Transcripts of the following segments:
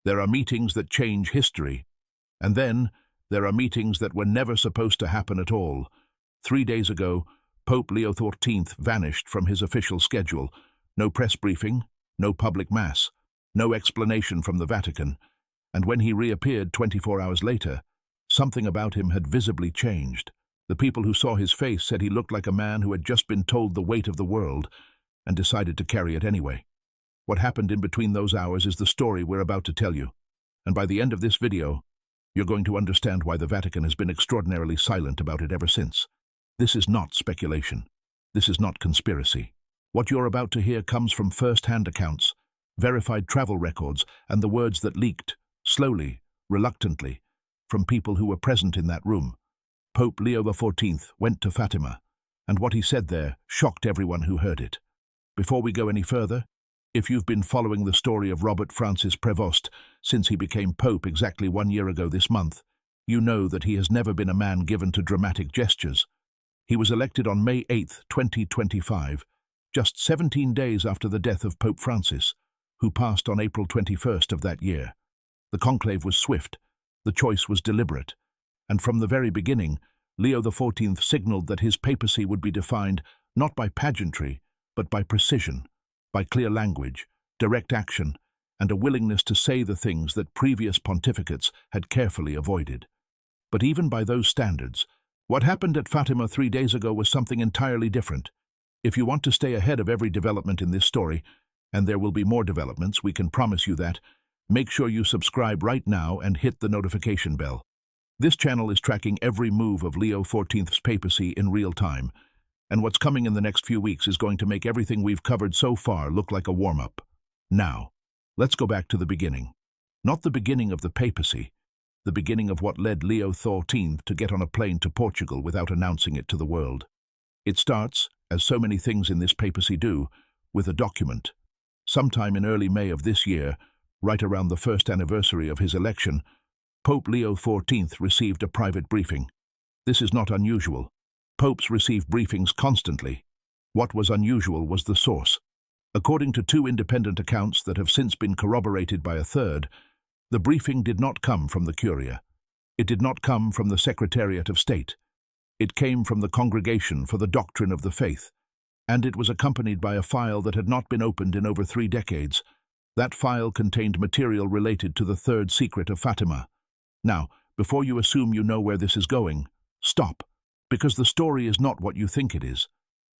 There are meetings that change history, and then there are meetings that were never supposed to happen at all. 3 days ago, Pope Leo XIV vanished from his official schedule. No press briefing, no public mass, no explanation from the Vatican, and when he reappeared 24 hours later, something about him had visibly changed. The people who saw his face said he looked like a man who had just been told the weight of the world and decided to carry it anyway. What happened in between those hours is the story we're about to tell you, and by the end of this video, you're going to understand why the Vatican has been extraordinarily silent about it ever since. This is not speculation. This is not conspiracy. What you're about to hear comes from first-hand accounts, verified travel records, and the words that leaked, slowly, reluctantly, from people who were present in that room. Pope Leo XIV went to Fatima, and what he said there shocked everyone who heard it. Before we go any further, if you've been following the story of Robert Francis Prevost since he became Pope exactly 1 year ago this month, you know that he has never been a man given to dramatic gestures. He was elected on May 8, 2025, just 17 days after the death of Pope Francis, who passed on April 21st of that year. The conclave was swift, the choice was deliberate, and from the very beginning, Leo XIV signaled that his papacy would be defined not by pageantry, but by precision, by clear language, direct action, and a willingness to say the things that previous pontificates had carefully avoided. But even by those standards, what happened at Fatima 3 days ago was something entirely different. If you want to stay ahead of every development in this story, and there will be more developments, we can promise you that, make sure you subscribe right now and hit the notification bell. This channel is tracking every move of Leo XIV's papacy in real time, and what's coming in the next few weeks is going to make everything we've covered so far look like a warm-up. Now, let's go back to the beginning. Not the beginning of the papacy, the beginning of what led Leo XIV to get on a plane to Portugal without announcing it to the world. It starts, as so many things in this papacy do, with a document. Sometime in early May of this year, right around the first anniversary of his election, Pope Leo XIV received a private briefing. This is not unusual. Popes receive briefings constantly. What was unusual was the source. According to 2 independent accounts that have since been corroborated by a third, the briefing did not come from the Curia. It did not come from the Secretariat of State. It came from the Congregation for the Doctrine of the Faith, and it was accompanied by a file that had not been opened in over 3 decades. That file contained material related to the third secret of Fatima. Now, before you assume you know where this is going, stop, because the story is not what you think it is.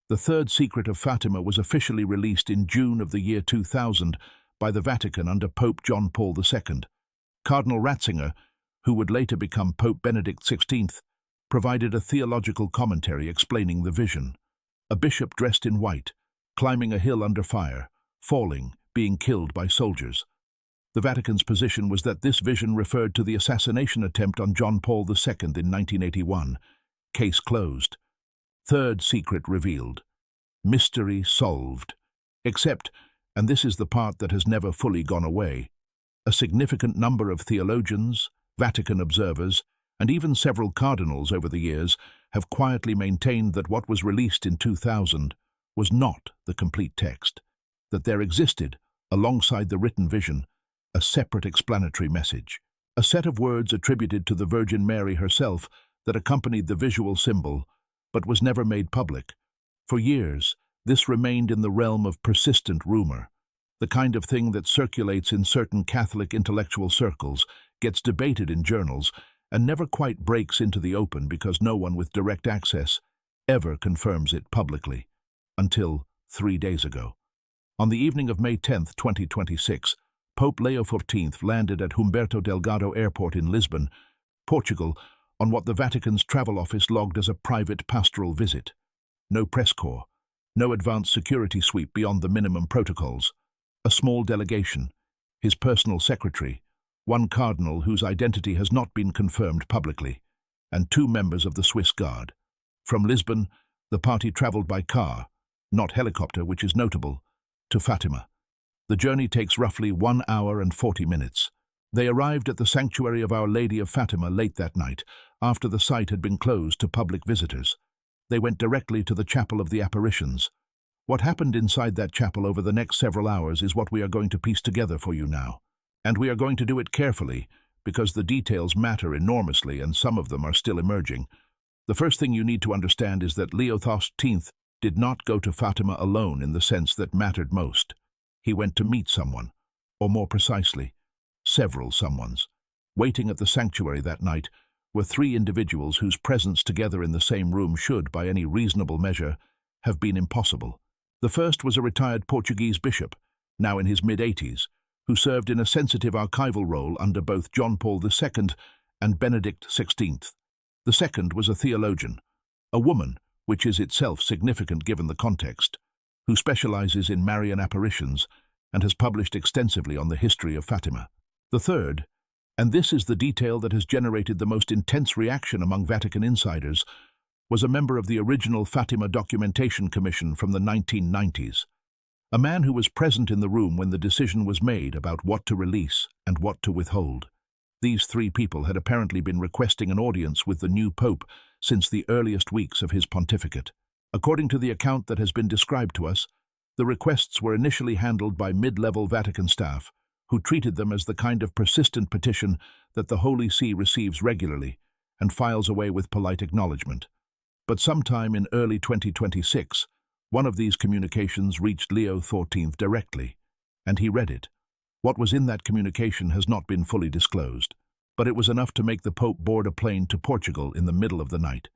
The third secret of Fatima was officially released in June of the year 2000 by the Vatican under Pope John Paul II. Cardinal Ratzinger, who would later become Pope Benedict XVI, provided a theological commentary explaining the vision. A bishop dressed in white, climbing a hill under fire, falling, being killed by soldiers. The Vatican's position was that this vision referred to the assassination attempt on John Paul II in 1981. Case closed. Third secret revealed. Mystery solved. Except, and this is the part that has never fully gone away, a significant number of theologians, Vatican observers, and even several cardinals over the years have quietly maintained that what was released in 2000 was not the complete text, that there existed, alongside the written vision, a separate explanatory message, a set of words attributed to the Virgin Mary herself that accompanied the visual symbol, but was never made public. For years, this remained in the realm of persistent rumor, the kind of thing that circulates in certain Catholic intellectual circles, gets debated in journals, and never quite breaks into the open because no one with direct access ever confirms it publicly, until 3 days ago. On the evening of May 10, 2026, Pope Leo XIV landed at Humberto Delgado Airport in Lisbon, Portugal, on what the Vatican's travel office logged as a private pastoral visit. No press corps, no advanced security sweep beyond the minimum protocols. A small delegation, his personal secretary, 1 cardinal whose identity has not been confirmed publicly, and 2 members of the Swiss Guard. From Lisbon, the party traveled by car, not helicopter, which is notable, to Fatima. The journey takes roughly 1 hour and 40 minutes. They arrived at the sanctuary of Our Lady of Fatima late that night, after the site had been closed to public visitors. They went directly to the Chapel of the Apparitions. What happened inside that chapel over the next several hours is what we are going to piece together for you now. And we are going to do it carefully, because the details matter enormously and some of them are still emerging. The first thing you need to understand is that Leo XIV did not go to Fatima alone in the sense that mattered most. He went to meet someone, or more precisely, several someones. Waiting at the sanctuary that night were three individuals whose presence together in the same room should, by any reasonable measure, have been impossible. The first was a retired Portuguese bishop, now in his mid-80s, who served in a sensitive archival role under both John Paul II and Benedict XVI. The second was a theologian, a woman, which is itself significant given the context, who specializes in Marian apparitions and has published extensively on the history of Fatima. The third, and this is the detail that has generated the most intense reaction among Vatican insiders, was a member of the original Fatima Documentation Commission from the 1990s, a man who was present in the room when the decision was made about what to release and what to withhold. These three people had apparently been requesting an audience with the new pope since the earliest weeks of his pontificate. According to the account that has been described to us, the requests were initially handled by mid-level Vatican staff, who treated them as the kind of persistent petition that the Holy See receives regularly and files away with polite acknowledgement. But sometime in early 2026, one of these communications reached Leo XIV directly, and he read it. What was in that communication has not been fully disclosed, but it was enough to make the Pope board a plane to Portugal in the middle of the night.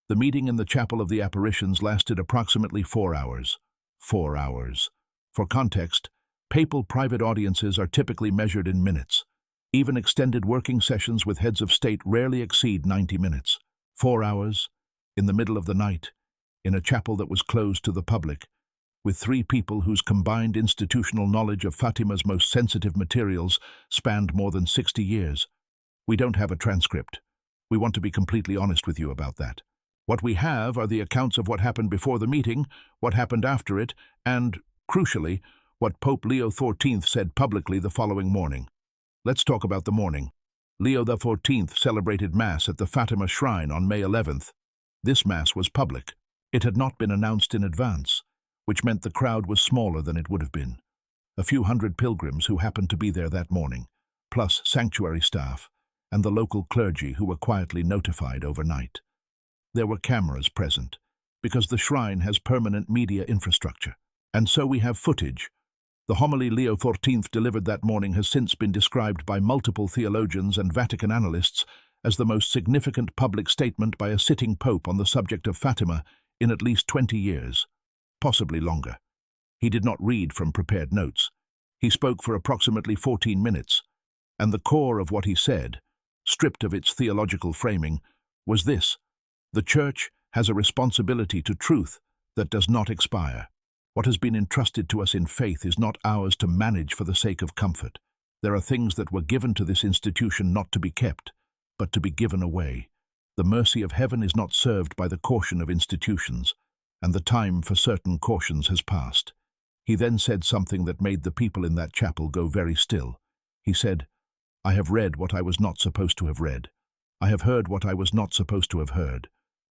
The meeting in the Chapel of the Apparitions lasted approximately 4 hours. 4 hours. For context, papal private audiences are typically measured in minutes. Even extended working sessions with heads of state rarely exceed 90 minutes. 4 hours, in the middle of the night, in a chapel that was closed to the public, with three people whose combined institutional knowledge of Fatima's most sensitive materials spanned more than 60 years. We don't have a transcript. We want to be completely honest with you about that. What we have are the accounts of what happened before the meeting, what happened after it, and, crucially, what Pope Leo XIV said publicly the following morning. Let's talk about the morning. Leo XIV celebrated Mass at the Fatima Shrine on May 11th. This Mass was public. It had not been announced in advance, which meant the crowd was smaller than it would have been. A few hundred pilgrims who happened to be there that morning, plus sanctuary staff and the local clergy who were quietly notified overnight. There were cameras present, because the shrine has permanent media infrastructure. And so we have footage. The homily Leo XIV delivered that morning has since been described by multiple theologians and Vatican analysts as the most significant public statement by a sitting pope on the subject of Fatima in at least 20 years, possibly longer. He did not read from prepared notes. He spoke for approximately 14 minutes, and the core of what he said, stripped of its theological framing, was this: the Church has a responsibility to truth that does not expire. What has been entrusted to us in faith is not ours to manage for the sake of comfort. There are things that were given to this institution not to be kept, but to be given away. The mercy of heaven is not served by the caution of institutions, and the time for certain cautions has passed. He then said something that made the people in that chapel go very still. He said, "I have read what I was not supposed to have read. I have heard what I was not supposed to have heard.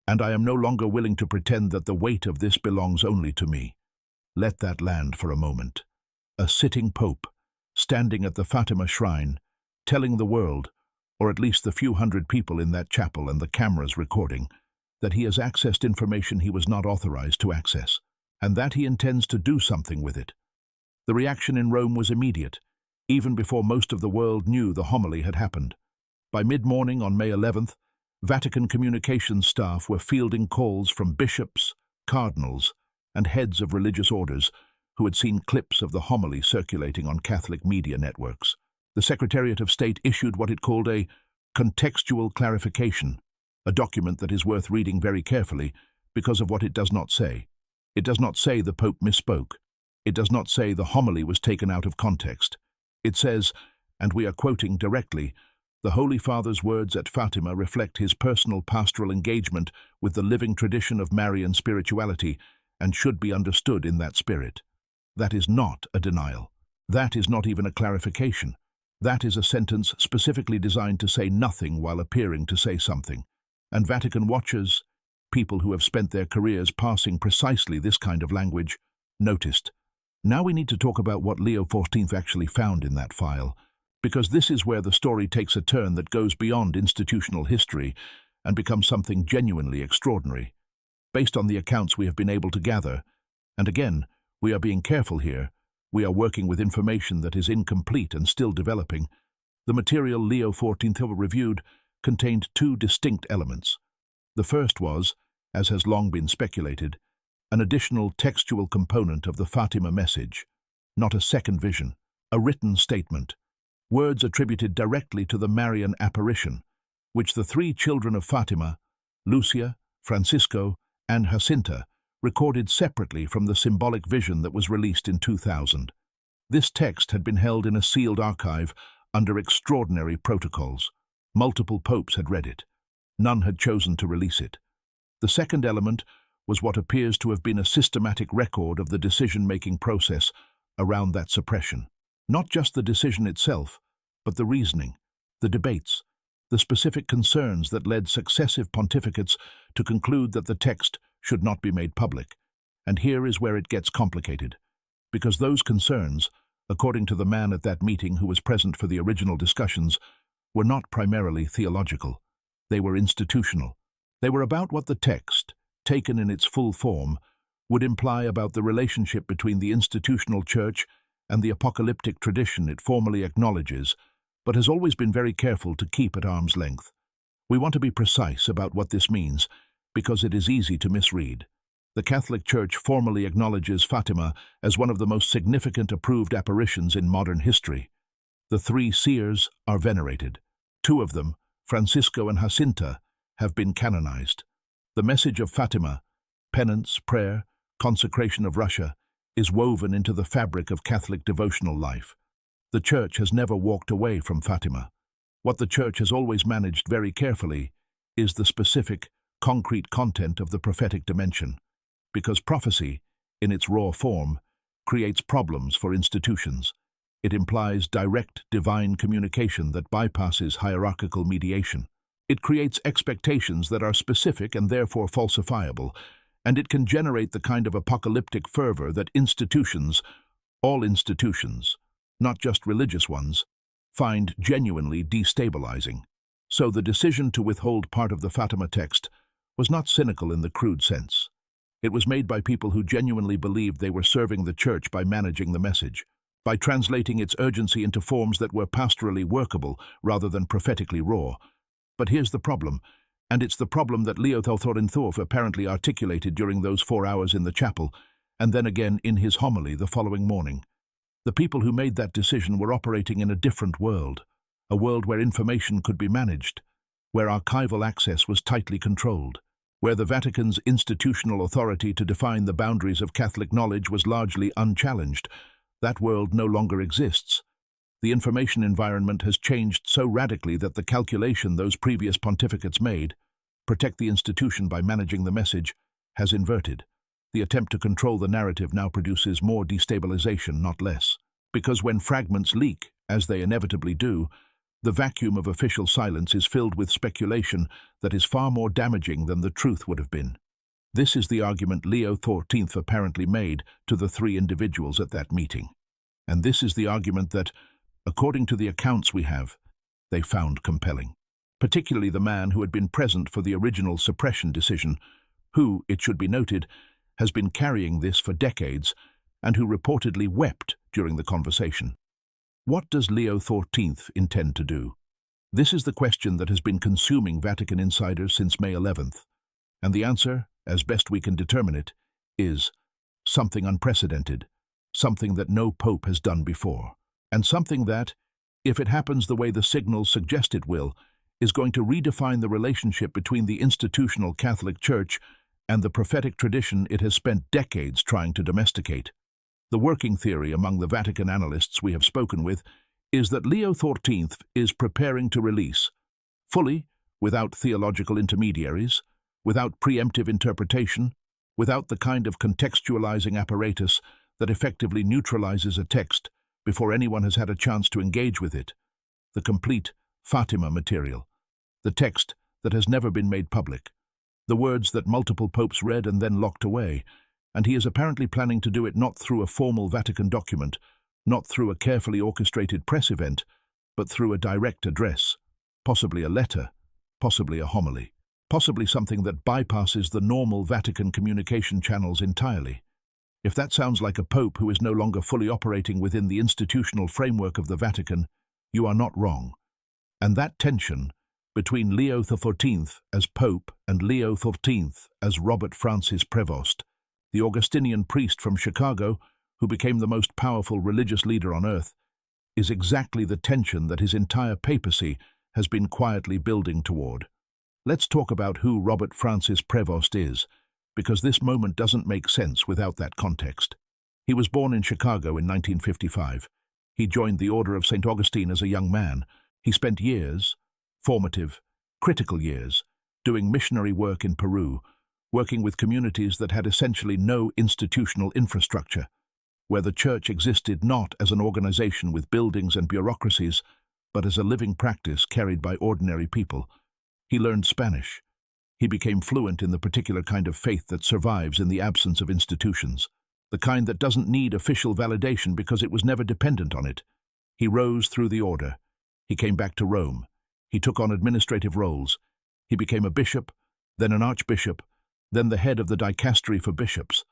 And I am no longer willing to pretend that the weight of this belongs only to me." Let that land for a moment. A sitting pope, standing at the Fatima Shrine, telling the world, or at least the few hundred people in that chapel and the cameras recording, that he has accessed information he was not authorized to access, and that he intends to do something with it. The reaction in Rome was immediate, even before most of the world knew the homily had happened. By mid-morning on May 11th, Vatican communications staff were fielding calls from bishops, cardinals, and heads of religious orders who had seen clips of the homily circulating on Catholic media networks. The Secretariat of State issued what it called a contextual clarification, a document that is worth reading very carefully because of what it does not say. It does not say the Pope misspoke. It does not say the homily was taken out of context. It says, and we are quoting directly, "The Holy Father's words at Fatima reflect his personal pastoral engagement with the living tradition of Marian spirituality and should be understood in that spirit." That is not a denial. That is not even a clarification. That is a sentence specifically designed to say nothing while appearing to say something. And Vatican watchers, people who have spent their careers parsing precisely this kind of language, noticed. Now we need to talk about what Leo XIV actually found in that file, because this is where the story takes a turn that goes beyond institutional history and becomes something genuinely extraordinary. Based on the accounts we have been able to gather, and again, we are being careful here, we are working with information that is incomplete and still developing, the material Leo XIV reviewed contained two distinct elements. The first was, as has long been speculated, an additional textual component of the Fatima message, not a second vision, a written statement, words attributed directly to the Marian apparition, which the three children of Fatima, Lucia, Francisco, and Jacinta, recorded separately from the symbolic vision that was released in 2000. This text had been held in a sealed archive under extraordinary protocols. Multiple popes had read it. None had chosen to release it. The second element was what appears to have been a systematic record of the decision-making process around that suppression. Not just the decision itself, but the reasoning, the debates, the specific concerns that led successive pontificates to conclude that the text should not be made public. And here is where it gets complicated, because those concerns, according to the man at that meeting who was present for the original discussions, were not primarily theological. They were institutional. They were about what the text, taken in its full form, would imply about the relationship between the institutional church and the apocalyptic tradition it formally acknowledges, but has always been very careful to keep at arm's length. We want to be precise about what this means, because it is easy to misread. The Catholic Church formally acknowledges Fatima as one of the most significant approved apparitions in modern history. The three seers are venerated. Two of them, Francisco and Jacinta, have been canonized. The message of Fatima, penance, prayer, consecration of Russia, is woven into the fabric of Catholic devotional life. The Church has never walked away from Fatima. What the Church has always managed very carefully is the specific, concrete content of the prophetic dimension, because prophecy, in its raw form, creates problems for institutions. It implies direct divine communication that bypasses hierarchical mediation. It creates expectations that are specific and therefore falsifiable, and it can generate the kind of apocalyptic fervor that institutions, all institutions, not just religious ones, find genuinely destabilizing. So the decision to withhold part of the Fatima text was not cynical in the crude sense. It was made by people who genuinely believed they were serving the Church by managing the message, by translating its urgency into forms that were pastorally workable rather than prophetically raw. But here's the problem, and it's the problem that Leo XIV apparently articulated during those 4 hours in the chapel, and then again in his homily the following morning. The people who made that decision were operating in a different world, a world where information could be managed, where archival access was tightly controlled, where the Vatican's institutional authority to define the boundaries of Catholic knowledge was largely unchallenged. That world no longer exists. The information environment has changed so radically that the calculation those previous pontificates made, protect the institution by managing the message, has inverted. The attempt to control the narrative now produces more destabilization, not less. Because when fragments leak, as they inevitably do, the vacuum of official silence is filled with speculation that is far more damaging than the truth would have been. This is the argument Leo XIV apparently made to the three individuals at that meeting. And this is the argument that, according to the accounts we have, they found compelling. Particularly the man who had been present for the original suppression decision, who, it should be noted, has been carrying this for decades, and who reportedly wept during the conversation. What does Leo XIV intend to do? This is the question that has been consuming Vatican insiders since May 11th, and the answer, as best we can determine it, is something unprecedented, something that no pope has done before, and something that, if it happens the way the signals suggest it will, is going to redefine the relationship between the institutional Catholic Church and the prophetic tradition it has spent decades trying to domesticate. The working theory among the Vatican analysts we have spoken with is that Leo XIV is preparing to release, fully, without theological intermediaries, without preemptive interpretation, without the kind of contextualizing apparatus that effectively neutralizes a text before anyone has had a chance to engage with it, the complete Fatima material, the text that has never been made public, the words that multiple popes read and then locked away, and he is apparently planning to do it not through a formal Vatican document, not through a carefully orchestrated press event, but through a direct address, possibly a letter, possibly a homily, possibly something that bypasses the normal Vatican communication channels entirely. If that sounds like a pope who is no longer fully operating within the institutional framework of the Vatican, you are not wrong. And that tension between Leo XIV as Pope and Leo XIV as Robert Francis Prevost, the Augustinian priest from Chicago who became the most powerful religious leader on earth, is exactly the tension that his entire papacy has been quietly building toward. Let's talk about who Robert Francis Prevost is, because this moment doesn't make sense without that context. He was born in Chicago in 1955. He joined the Order of St. Augustine as a young man. He spent years, formative, critical years, doing missionary work in Peru, working with communities that had essentially no institutional infrastructure, where the church existed not as an organization with buildings and bureaucracies, but as a living practice carried by ordinary people. He learned Spanish. He became fluent in the particular kind of faith that survives in the absence of institutions, the kind that doesn't need official validation because it was never dependent on it. He rose through the order. He came back to Rome. He took on administrative roles. He became a bishop, then an archbishop, then the head of the dicastery for bishops,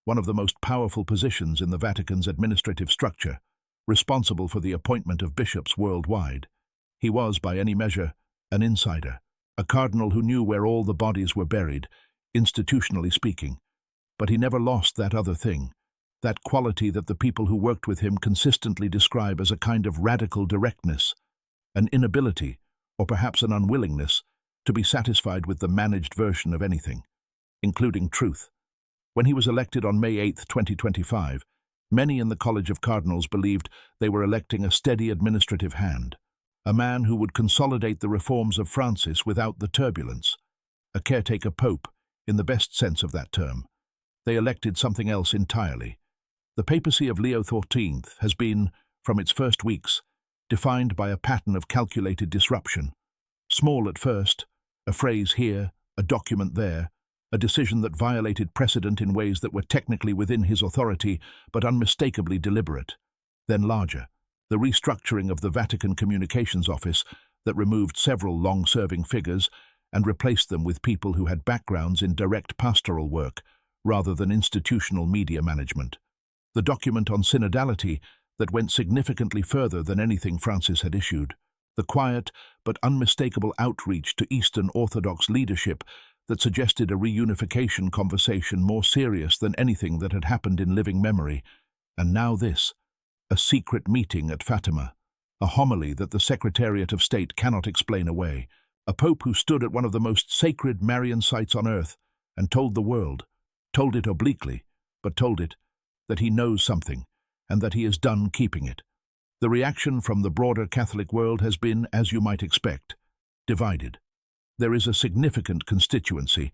one of the most powerful positions in the Vatican's administrative structure, responsible for the appointment of bishops worldwide. He was, by any measure, an insider, a cardinal who knew where all the bodies were buried, institutionally speaking. But he never lost that other thing, that quality that the people who worked with him consistently describe as a kind of radical directness, an inability, or perhaps an unwillingness, to be satisfied with the managed version of anything, including truth. When he was elected on May 8, 2025, many in the College of Cardinals believed they were electing a steady administrative hand, a man who would consolidate the reforms of Francis without the turbulence, a caretaker pope, in the best sense of that term. They elected something else entirely. The papacy of Leo XIV has been, from its first weeks, defined by a pattern of calculated disruption. Small at first, a phrase here, a document there, a decision that violated precedent in ways that were technically within his authority but unmistakably deliberate. Then larger, the restructuring of the Vatican Communications Office that removed several long-serving figures and replaced them with people who had backgrounds in direct pastoral work rather than institutional media management. The document on synodality that went significantly further than anything Francis had issued. The quiet but unmistakable outreach to Eastern Orthodox leadership that suggested a reunification conversation more serious than anything that had happened in living memory. And now this, a secret meeting at Fatima, a homily that the Secretariat of State cannot explain away, a pope who stood at one of the most sacred Marian sites on earth and told the world, told it obliquely, but told it, that he knows something and that he is done keeping it. The reaction from the broader Catholic world has been, as you might expect, divided. There is a significant constituency,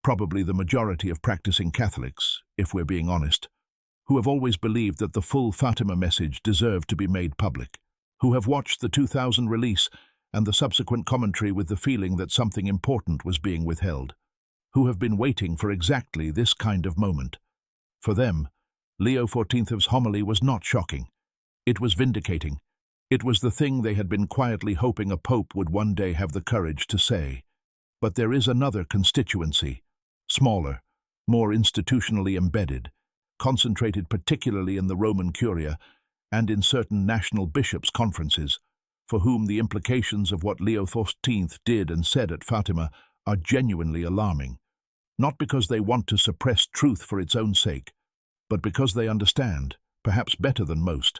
probably the majority of practicing Catholics, if we're being honest, who have always believed that the full Fatima message deserved to be made public, who have watched the 2000 release and the subsequent commentary with the feeling that something important was being withheld, who have been waiting for exactly this kind of moment. For them, Leo XIV's homily was not shocking. It was vindicating. It was the thing they had been quietly hoping a pope would one day have the courage to say. But there is another constituency, smaller, more institutionally embedded, concentrated particularly in the Roman Curia and in certain national bishops' conferences, for whom the implications of what Leo XIV did and said at Fatima are genuinely alarming, not because they want to suppress truth for its own sake, but because they understand, perhaps better than most,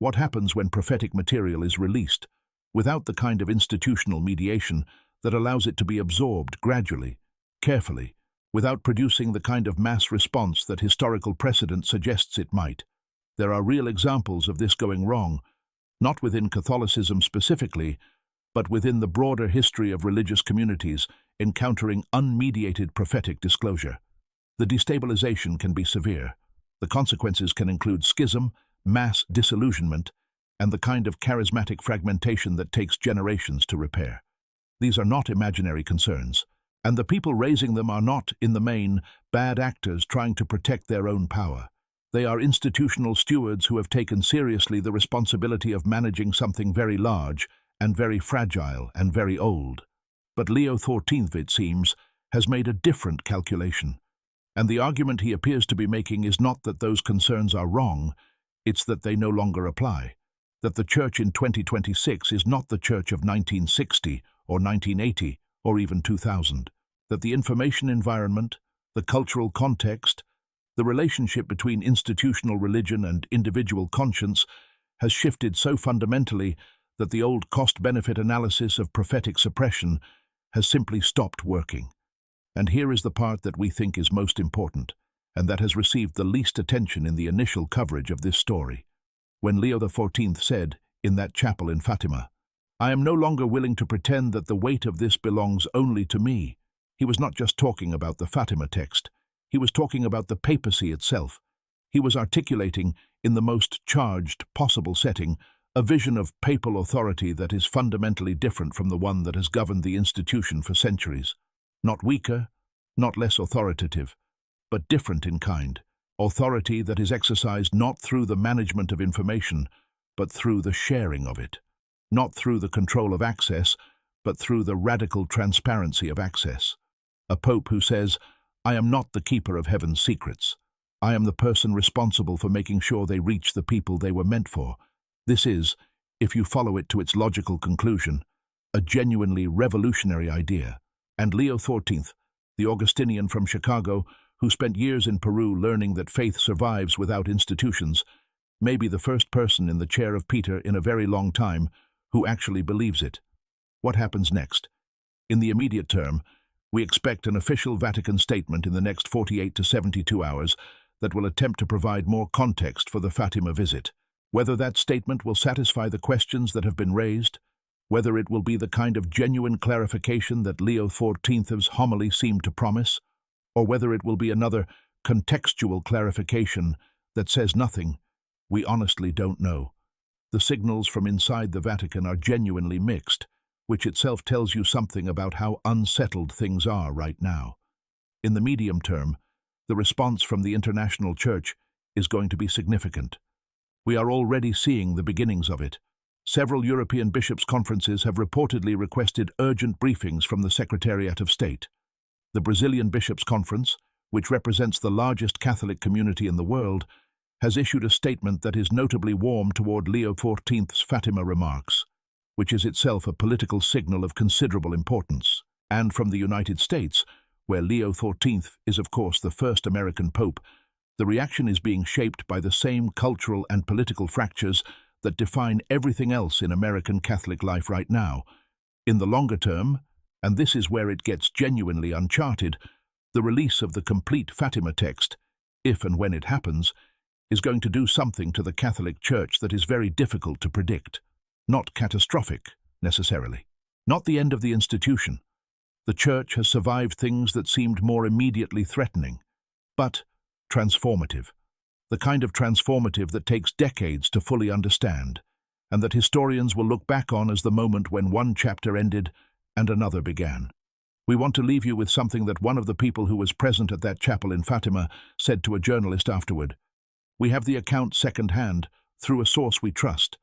what happens when prophetic material is released, without the kind of institutional mediation that allows it to be absorbed gradually, carefully, without producing the kind of mass response that historical precedent suggests it might. There are real examples of this going wrong, not within Catholicism specifically, but within the broader history of religious communities encountering unmediated prophetic disclosure. The destabilization can be severe. The consequences can include schism, mass disillusionment, and the kind of charismatic fragmentation that takes generations to repair. These are not imaginary concerns, and the people raising them are not, in the main, bad actors trying to protect their own power. They are institutional stewards who have taken seriously the responsibility of managing something very large and very fragile and very old. But Leo XIV, it seems, has made a different calculation. And the argument he appears to be making is not that those concerns are wrong, it's that they no longer apply. That the Church in 2026 is not the Church of 1960 or 1980 or even 2000. That the information environment, the cultural context, the relationship between institutional religion and individual conscience has shifted so fundamentally that the old cost-benefit analysis of prophetic suppression has simply stopped working. And here is the part that we think is most important, and that has received the least attention in the initial coverage of this story. When Leo XIV said, in that chapel in Fatima, "I am no longer willing to pretend that the weight of this belongs only to me," he was not just talking about the Fatima text, he was talking about the papacy itself. He was articulating, in the most charged possible setting, a vision of papal authority that is fundamentally different from the one that has governed the institution for centuries. Not weaker, not less authoritative, but different in kind. Authority that is exercised not through the management of information, but through the sharing of it. Not through the control of access, but through the radical transparency of access. A pope who says, "I am not the keeper of heaven's secrets. I am the person responsible for making sure they reach the people they were meant for." This is, if you follow it to its logical conclusion, a genuinely revolutionary idea. And Leo XIV, the Augustinian from Chicago, who spent years in Peru learning that faith survives without institutions, may be the first person in the chair of Peter in a very long time who actually believes it. What happens next? In the immediate term, we expect an official Vatican statement in the next 48 to 72 hours that will attempt to provide more context for the Fatima visit. Whether that statement will satisfy the questions that have been raised, whether it will be the kind of genuine clarification that Leo XIV's homily seemed to promise, or whether it will be another contextual clarification that says nothing, we honestly don't know. The signals from inside the Vatican are genuinely mixed, which itself tells you something about how unsettled things are right now. In the medium term, the response from the international church is going to be significant. We are already seeing the beginnings of it. Several European bishops' conferences have reportedly requested urgent briefings from the Secretariat of State. The Brazilian Bishops' Conference, which represents the largest Catholic community in the world, has issued a statement that is notably warm toward Leo XIV's Fatima remarks, which is itself a political signal of considerable importance. And from the United States, where Leo XIV is of course the first American pope, the reaction is being shaped by the same cultural and political fractures that define everything else in American Catholic life right now. In the longer term, and this is where it gets genuinely uncharted, the release of the complete Fatima text, if and when it happens, is going to do something to the Catholic Church that is very difficult to predict. Not catastrophic, necessarily. Not the end of the institution. The Church has survived things that seemed more immediately threatening, but transformative. The kind of transformative that takes decades to fully understand, and that historians will look back on as the moment when one chapter ended and another began. We want to leave you with something that one of the people who was present at that chapel in Fatima said to a journalist afterward. "We have the account second-hand, through a source we trust,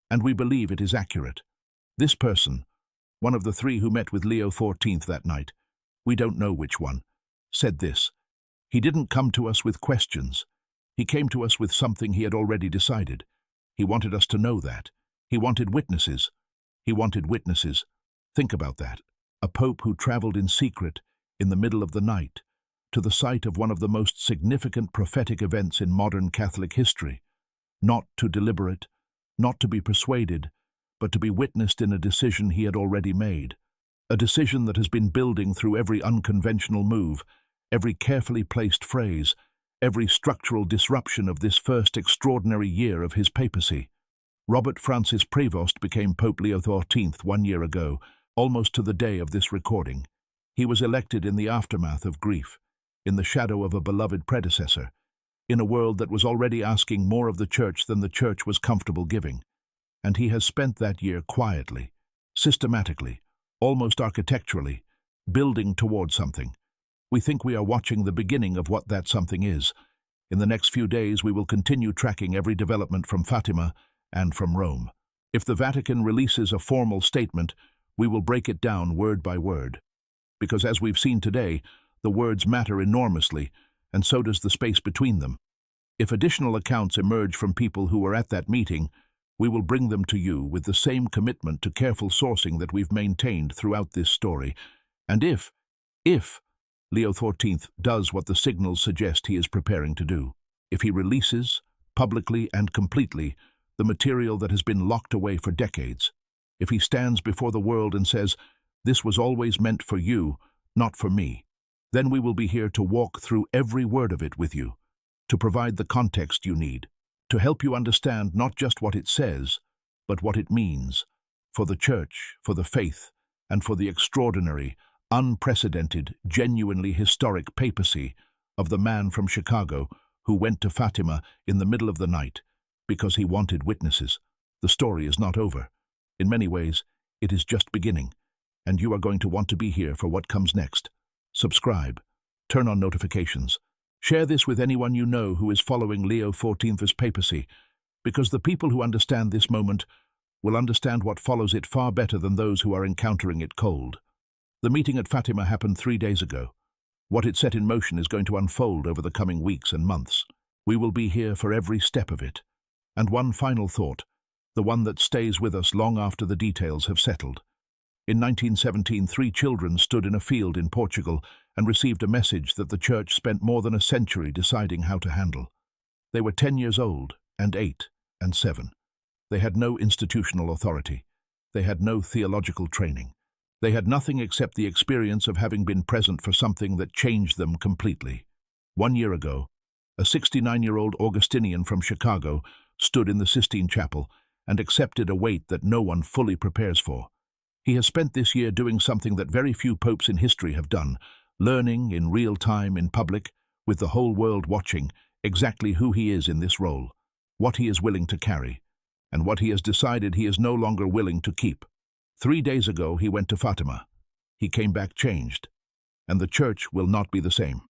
and we believe it is accurate. This person, one of the three who met with Leo XIV that night, we don't know which one, said this. He didn't come to us with questions. He came to us with something he had already decided. He wanted us to know that. He wanted witnesses. He wanted witnesses. Think about that. A pope who traveled in secret, in the middle of the night, to the site of one of the most significant prophetic events in modern Catholic history. Not to deliberate, not to be persuaded, but to be witnessed in a decision he had already made. A decision that has been building through every unconventional move, every carefully placed phrase, every structural disruption of this first extraordinary year of his papacy. Robert Francis Prevost became Pope Leo XIV 1 year ago, almost to the day of this recording. He was elected in the aftermath of grief, in the shadow of a beloved predecessor, in a world that was already asking more of the Church than the Church was comfortable giving. And he has spent that year quietly, systematically, almost architecturally, building toward something. We think we are watching the beginning of what that something is, In the next few days, we will continue tracking every development from Fatima and from Rome. If the Vatican releases a formal statement, we will break it down word by word. Because as we've seen today, the words matter enormously, and so does the space between them. If additional accounts emerge from people who were at that meeting, we will bring them to you with the same commitment to careful sourcing that we've maintained throughout this story. And if Leo XIV does what the signals suggest he is preparing to do, if he releases, publicly and completely, the material that has been locked away for decades, if he stands before the world and says, "This was always meant for you, not for me," then we will be here to walk through every word of it with you, to provide the context you need, to help you understand not just what it says, but what it means, for the Church, for the faith, and for the extraordinary, unprecedented, genuinely historic papacy of the man from Chicago who went to Fatima in the middle of the night because he wanted witnesses. The story is not over. In many ways, it is just beginning, and you are going to want to be here for what comes next. Subscribe, turn on notifications, share this with anyone you know who is following Leo XIV's papacy, because the people who understand this moment will understand what follows it far better than those who are encountering it cold. The meeting at Fatima happened 3 days ago. What it set in motion is going to unfold over the coming weeks and months. We will be here for every step of it. And one final thought, the one that stays with us long after the details have settled. In 1917, 3 children stood in a field in Portugal and received a message that the Church spent more than a century deciding how to handle. They were 10 years old, and 8, and 7. They had no institutional authority. They had no theological training. They had nothing except the experience of having been present for something that changed them completely. 1 year ago, a 69-year-old Augustinian from Chicago stood in the Sistine Chapel and accepted a weight that no one fully prepares for. He has spent this year doing something that very few popes in history have done, learning in real time in public, with the whole world watching, exactly who he is in this role, what he is willing to carry, and what he has decided he is no longer willing to keep. 3 days ago, he went to Fatima. He came back changed, and the Church will not be the same.